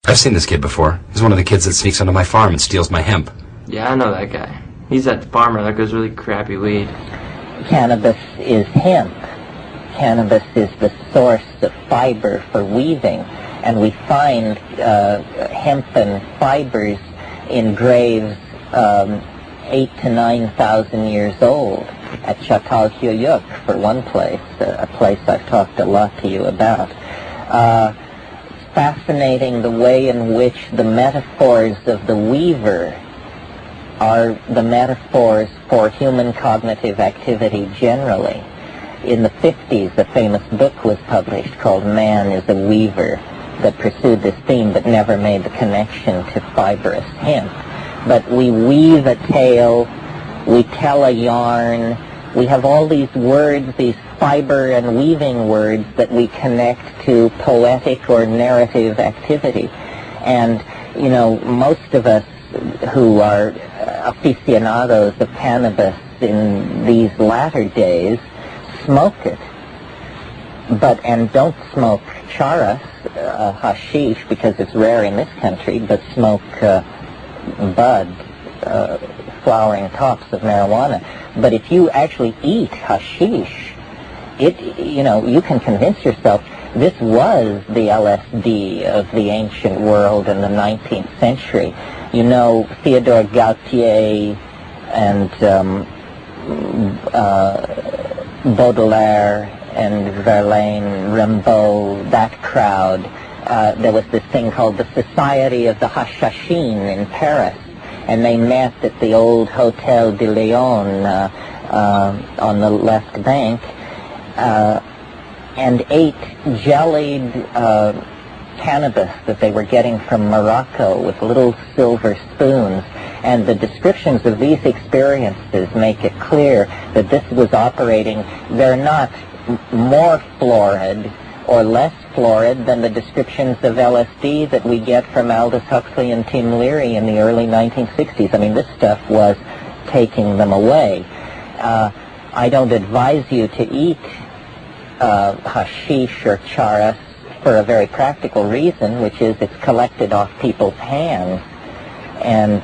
I've seen this kid before. He's one of the kids that sneaks onto my farm and steals my hemp. Yeah, I know that guy. He's that farmer that grows really crappy weed. Cannabis is hemp. Cannabis is the source of fiber for weaving, and we find hempen fibers in graves 8,000 to 9,000 years old at Çatalhöyük, for one place, a place I've talked a lot to you about. Fascinating the way in which the metaphors of the weaver are the metaphors for human cognitive activity generally. In the 50s, a famous book was published called Man is a Weaver that pursued this theme but never made the connection to fibrous hemp. But we weave a tale, we tell a yarn, we have all these words, these fiber and weaving words that we connect to poetic or narrative activity. And, you know, most of us who are aficionados of cannabis in these latter days smoke it, and don't smoke charas, hashish, because it's rare in this country, but smoke bud, flowering tops of marijuana. But if you actually eat hashish, you can convince yourself this was the LSD of the ancient world in the 19th century. You know, Theodore Gautier and Baudelaire and Verlaine, Rimbaud, that crowd. There was this thing called the Society of the Hashashin in Paris, and they met at the old Hotel de Leon on the left bank and ate jellied cannabis that they were getting from Morocco with little silver spoons. And the descriptions of these experiences make it clear that this was operating. They're not more florid or less florid than the descriptions of LSD that we get from Aldous Huxley and Tim Leary in the early 1960s. I mean, this stuff was taking them away. I don't advise you to eat hashish or charas for a very practical reason, which is it's collected off people's hands. And,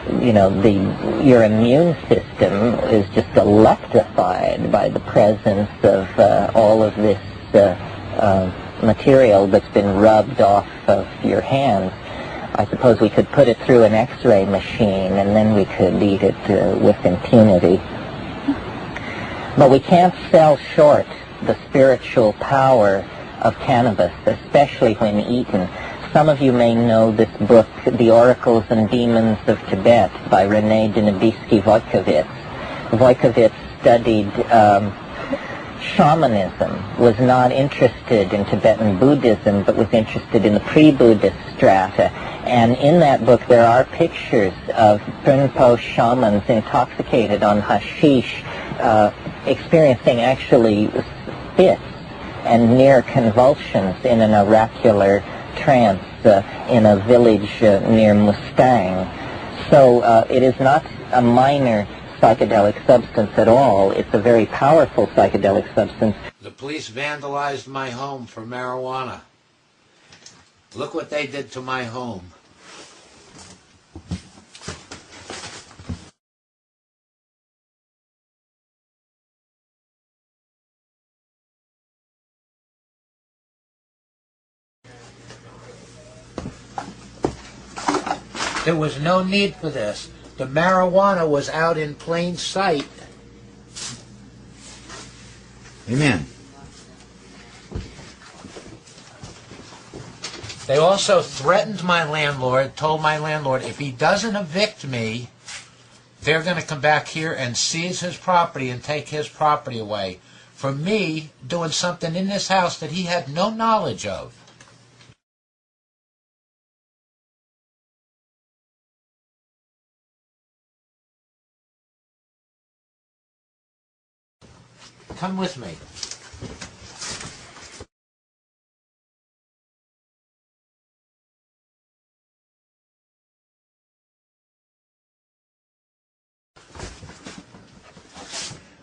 your immune system is just electrified by the presence of all of this material that's been rubbed off of your hands. I suppose we could put it through an X-ray machine and then we could eat it with impunity. But we can't sell short the spiritual power of cannabis, especially when eaten. Some of you may know this book, The Oracles and Demons of Tibet, by René Dynabisky-Wojtkiewicz. Wojtkiewicz studied shamanism, was not interested in Tibetan Buddhism, but was interested in the pre-Buddhist strata. And in that book there are pictures of Rinpo shamans intoxicated on hashish, experiencing actually fits and near convulsions in an oracular trance in a village near Mustang. So it is not a minor psychedelic substance at all. It's a very powerful psychedelic substance. The police vandalized my home for marijuana. Look what they did to my home. There was no need for this. The marijuana was out in plain sight. Amen. They also threatened my landlord, told my landlord, if he doesn't evict me, they're going to come back here and seize his property and take his property away for me doing something in this house that he had no knowledge of. Come with me.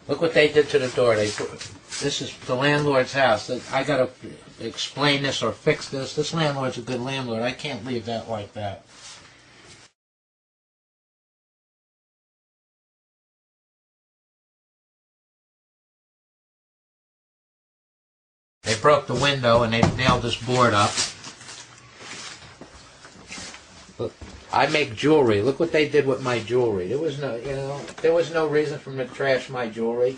Look what they did to the door. This is the landlord's house. explain this or fix this. This landlord's a good landlord. I can't leave that like that. They broke the window and they nailed this board up. Look, I make jewelry. Look what they did with my jewelry. There was no, there was no reason for them to trash my jewelry.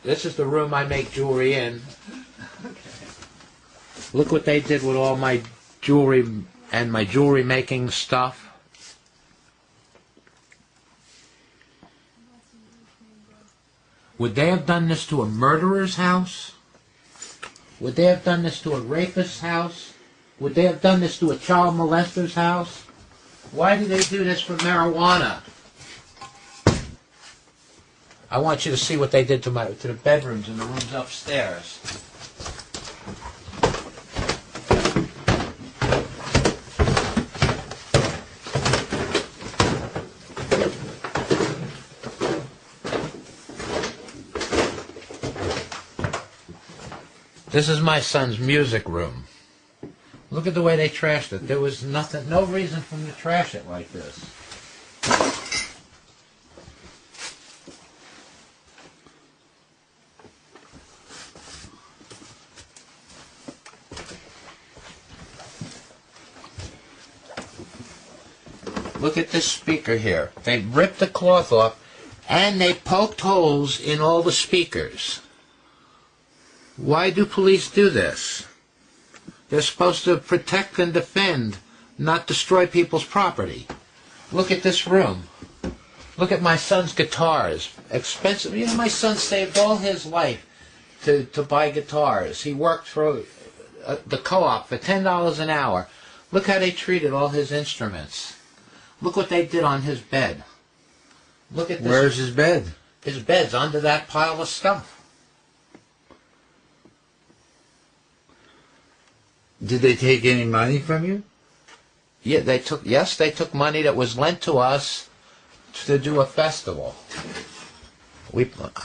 This is the room I make jewelry in. Look what they did with all my jewelry and my jewelry making stuff. Would they have done this to a murderer's house? Would they have done this to a rapist's house? Would they have done this to a child molester's house? Why do they do this for marijuana? I want you to see what they did to the bedrooms and the rooms upstairs. This is my son's music room. Look at the way they trashed it. There was nothing, no reason for them to trash it like this. Look at this speaker here. They ripped the cloth off and they poked holes in all the speakers. Why do police do this? They're supposed to protect and defend, not destroy people's property. Look at this room. Look at my son's guitars. Expensive. You know, my son saved all his life to buy guitars. He worked for the co-op for $10 an hour. Look how they treated all his instruments. Look what they did on his bed. Look at this. Where's his bed? His bed's under that pile of stuff. Did they take any money from you? Yeah, they took money that was lent to us to do a festival.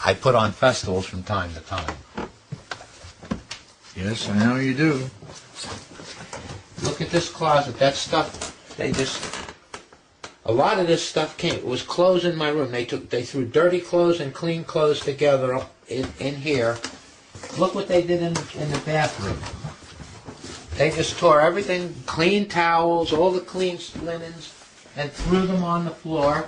I put on festivals from time to time. Yes, I know you do. Look at this closet. That stuff, a lot of this stuff it was clothes in my room. They threw dirty clothes and clean clothes together in here. Look what they did in the bathroom. They just tore everything, clean towels, all the clean linens, and threw them on the floor.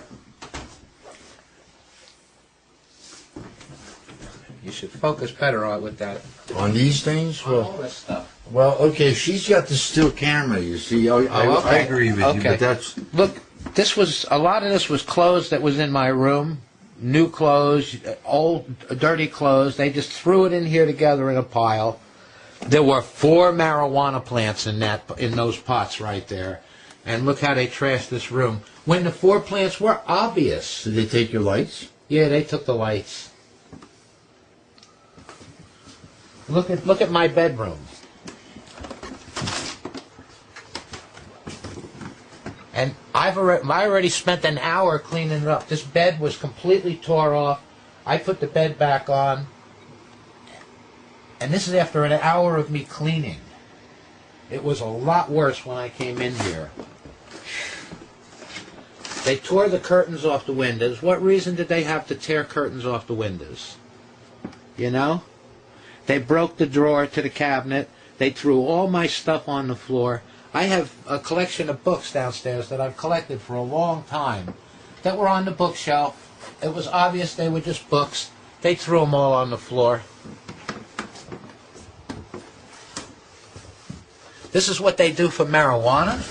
You should focus better on with that. On these things? On all this stuff. Well, okay, she's got the still camera, you see. I agree with you, but that's... Look, a lot of this was clothes that was in my room. New clothes, old, dirty clothes. They just threw it in here together in a pile. There were 4 marijuana plants in those pots right there. And look how they trashed this room. When the 4 plants were obvious. Did they take your lights? Yeah, they took the lights. Look at my bedroom. And I already spent an hour cleaning it up. This bed was completely tore off. I put the bed back on. And this is after an hour of me cleaning. It was a lot worse when I came in here. They tore the curtains off the windows. What reason did they have to tear curtains off the windows? You know? They broke the drawer to the cabinet. They threw all my stuff on the floor. I have a collection of books downstairs that I've collected for a long time that were on the bookshelf. It was obvious they were just books. They threw them all on the floor. This is what they do for marijuana.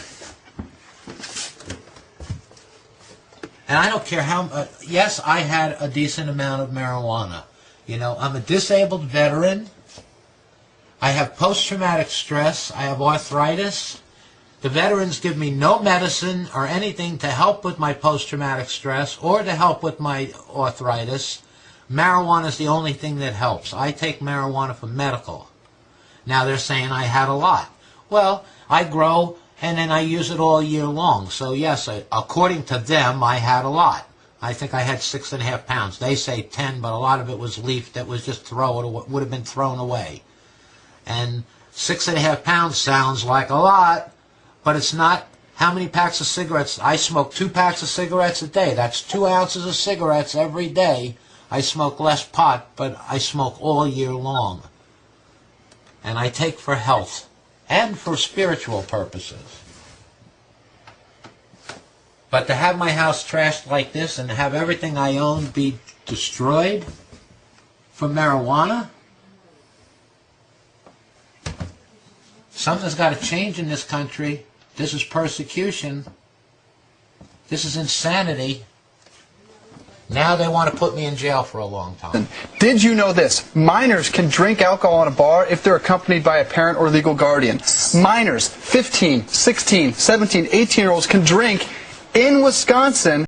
And I don't care how... yes, I had a decent amount of marijuana. You know, I'm a disabled veteran. I have post-traumatic stress. I have arthritis. The veterans give me no medicine or anything to help with my post-traumatic stress or to help with my arthritis. Marijuana is the only thing that helps. I take marijuana for medical. Now they're saying I had a lot. Well, I grow and then I use it all year long. So yes, according to them, I had a lot. I think I had 6.5 pounds. They say 10, but a lot of it was leaf that was just would have been thrown away. And 6.5 pounds sounds like a lot, but it's not. How many packs of cigarettes? I smoke 2 packs of cigarettes a day. That's 2 ounces of cigarettes every day. I smoke less pot, but I smoke all year long. And I take for health and for spiritual purposes. But to have my house trashed like this and have everything I own be destroyed for marijuana? Something's got to change in this country. This is persecution. This is insanity. Now they want to put me in jail for a long time. Did you know this? Minors can drink alcohol in a bar if they're accompanied by a parent or legal guardian. Minors, 15, 16, 17, 18-year-olds can drink in Wisconsin